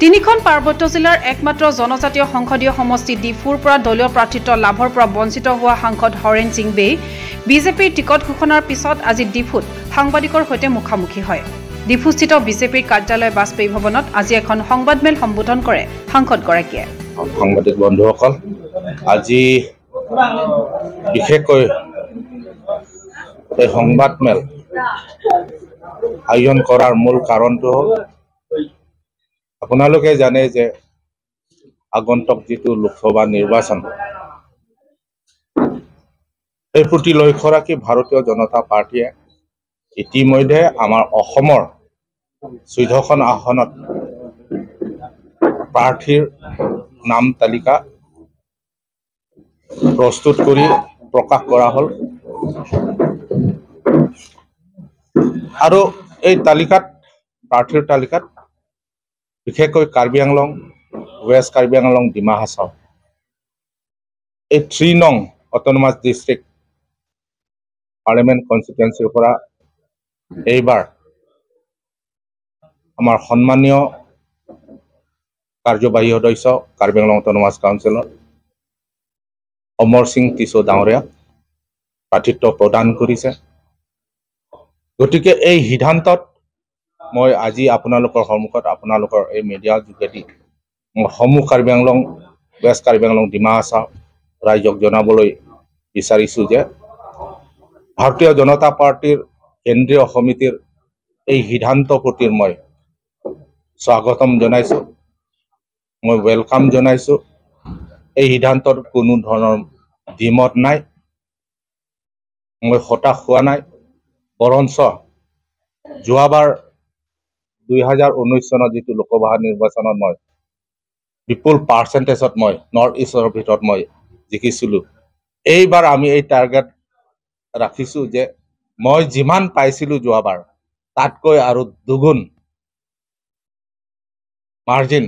তিনিখন পাৰ্বত্য জিলাৰ একমাত্ৰ জনজাতীয় সংসদীয় সমষ্টি ডিফুৰ পৰা দলীয় প্ৰাৰ্থিত্ব লাভৰ পৰা বঞ্চিত হোৱা সাংসদ হৰেণ সিং বে বিজেপিৰ টিকট ঘোষণাৰ পিছত আজি ডিফুত সাংবাদিকৰ সৈতে মুখামুখি হয়। ডিফুস্থিত বিজেপিৰ কাৰ্যালয় বাজপেয়ী ভৱনত আজি এখন সংবাদমেল সম্বোধন কৰে সাংসদগৰাকীয়ে। সাংবাদিক বন্ধুসকল, আজি বিশেষকৈ এই সংবাদমেল আয়োজন কৰাৰ মূল কাৰণটো হ'ল আপোনালোকে জানে যে আগন্তুক যিটো লোকসভা নিৰ্বাচন, এই প্ৰতি লক্ষ্য ৰাখি ভাৰতীয় জনতা পাৰ্টীয়ে ইতিমধ্যে আমাৰ অসমৰ 14খন আসনত প্ৰাৰ্থীৰ নাম তালিকা প্ৰস্তুত কৰি প্ৰকাশ কৰা হ'ল আৰু এই প্ৰাৰ্থীৰ তালিকাত বিশেষকৈ কাৰ্বি আংলং, ৱেষ্ট কাৰ্বি আংলং, ডিমা হাছাও এই 3 নং অট'নমাছ ডিষ্ট্ৰিক্ট পাৰ্লিয়ামেণ্ট কনষ্টিটুৱেঞ্চিৰ পৰা এইবাৰ আমাৰ সন্মানীয় কাৰ্যবাহী সদস্য কাৰ্বি আংলং অট'নমাছ কাউন্সিলৰ অমৰ সিং টিছো ডাঙৰীয়াক প্ৰাৰ্থিত্ব প্ৰদান কৰিছে। গতিকে এই সিদ্ধান্তত মই আজি আপোনালোকৰ সন্মুখত আপোনালোকৰ এই মিডিয়াৰ যোগেদি সমূহ কাৰ্বি আংলং, ৱেষ্ট কাৰ্বি আংলং, ডিমা হাছাও ৰাইজক জনাবলৈ বিচাৰিছোঁ যে ভাৰতীয় জনতা পাৰ্টীৰ কেন্দ্ৰীয় সমিতিৰ এই সিদ্ধান্ত প্ৰতি মই স্বাগতম জনাইছোঁ, মই ৱেলকাম জনাইছোঁ। এই সিদ্ধান্তৰ কোনো ধৰণৰ দ্বিমত নাই, মই হতাশ হোৱা নাই, বৰঞ্চ যোৱাবাৰ 2019 চনত যিটো লোকসভা নিৰ্বাচনত মই বিপুল পাৰ্চেণ্টেজত মই নৰ্থ ইষ্টৰ ভিতৰত মই জিকিছিলোঁ, এইবাৰ আমি এই টাৰ্গেট ৰাখিছোঁ যে মই যিমান পাইছিলোঁ যোৱাবাৰ তাতকৈ আৰু দুগুণ মাৰ্জিন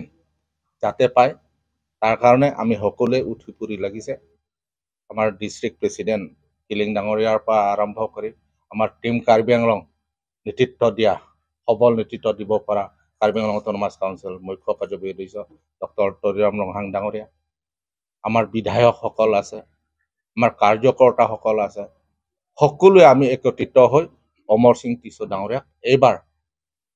যাতে পায়, তাৰ কাৰণে আমি সকলোৱে উঠি পৰি লাগিছে। আমাৰ ডিষ্ট্ৰিক্ট প্ৰেচিডেণ্ট কিলিং ডাঙৰীয়াৰ পৰা আৰম্ভ কৰি আমাৰ টিম কাৰ্বি আংলং নেতৃত্ব দিয়া, সবল নেতৃত্ব দিব পৰা কাৰ্বি আংলং অট'নমাছ কাউন্সিল মুখ্য কাৰ্যবাহী সদস্য ডক্টৰ তৰিৰাম ৰংহাং ডাঙৰীয়া, আমাৰ বিধায়কসকল আছে, আমাৰ কাৰ্যকৰ্তাসকল আছে, সকলোৱে আমি একত্ৰিত হৈ অমৰ সিং টিছো ডাঙৰীয়াক এইবাৰ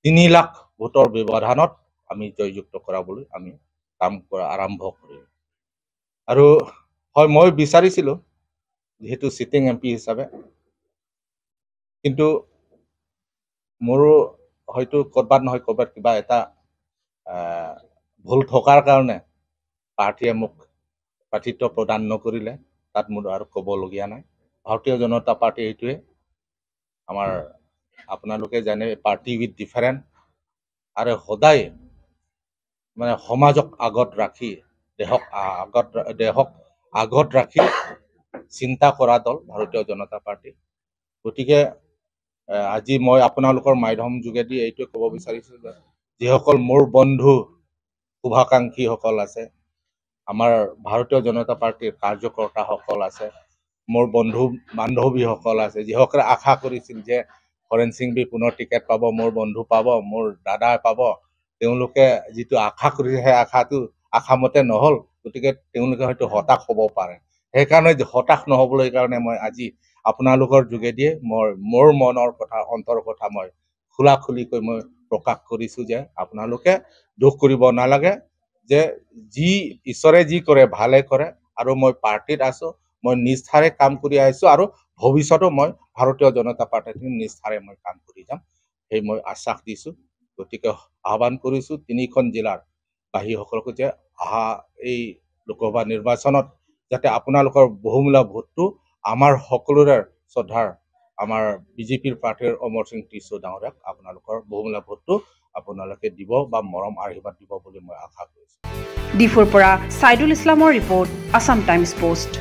3 লাখ ভোটৰ ব্যৱধানত আমি জয়যুক্ত কৰাবলৈ আমি কাম কৰা আৰম্ভ কৰিলোঁ। আৰু হয়, মই বিচাৰিছিলোঁ যিহেতু চিটিং MP হিচাপে, কিন্তু মোৰো হয়তো ক'ৰবাত নহয় ক'ৰবাত কিবা এটা ভুল থকাৰ কাৰণে পাৰ্টীয়ে মোক প্ৰাৰ্থিত্ব প্ৰদান নকৰিলে, তাত মোৰ আৰু ক'বলগীয়া নাই। ভাৰতীয় জনতা পাৰ্টী এইটোৱে আমাৰ, আপোনালোকে জানে পাৰ্টি উইথ ডিফাৰেণ্ট, আৰু সদায় মানে সমাজক আগত ৰাখি দেশক আগত ৰাখি চিন্তা কৰা দল ভাৰতীয় জনতা পাৰ্টী। গতিকে আজি মই আপোনালোকৰ মাধ্যম যোগেদি এইটোৱে ক'ব বিচাৰিছোঁ যে যিসকল মোৰ বন্ধু শুভাকাংক্ষীসকল আছে, আমাৰ ভাৰতীয় জনতা পাৰ্টীৰ কাৰ্যকৰ্তাসকল আছে, মোৰ বন্ধু বান্ধৱীসকল আছে, যিসকলে আশা কৰিছিল যে হৰেণ সিং বি পুনৰ টিকেট পাব, মোৰ বন্ধু পাব, মোৰ দাদা পাব, তেওঁলোকে যিটো আশা কৰিছে সেই আশামতে নহ'ল। গতিকে তেওঁলোকে হয়তো হতাশ হ'ব পাৰে। সেইকাৰণে হতাশ নহ'বলৈ কাৰণে মই আজি আপোনালোকৰ যোগেদিয়ে মোৰ মনৰ কথা, অন্তৰ কথা মই খোলাখুলিকৈ মই প্ৰকাশ কৰিছোঁ যে আপোনালোকে দুখ কৰিব নালাগে, যে ঈশ্বৰে যি কৰে ভালে কৰে, আৰু মই পাৰ্টীত আছোঁ, মই নিষ্ঠাৰে কাম কৰি আহিছোঁ, আৰু ভৱিষ্যতেও মই ভাৰতীয় জনতা পাৰ্টীৰ নিষ্ঠাৰে মই কাম কৰি যাম, সেই মই আশ্বাস দিছোঁ। গতিকে আহ্বান কৰিছোঁ 3খন জিলাৰ বাসীসকলক যে অহা এই লোকসভা নিৰ্বাচনত যাতে আপোনালোকৰ বহুমূলীয়া ভোটটো আমাৰ সকলোৰে শ্ৰদ্ধাৰ আমাৰ বিজেপিৰ প্ৰাৰ্থীৰ অমৰ সিং টিছো ডাঙৰীয়াক আপোনালোকৰ বহুমূলীয়া ভোটটো আপোনালোকে দিব বা মৰম আশীৰ্বাদ দিব বুলি মই আশা কৰিছোঁ। ডিফুৰ পৰা ছাইদুল ইছলামৰ ৰিপৰ্ট, আছাম টাইমছ পোষ্ট।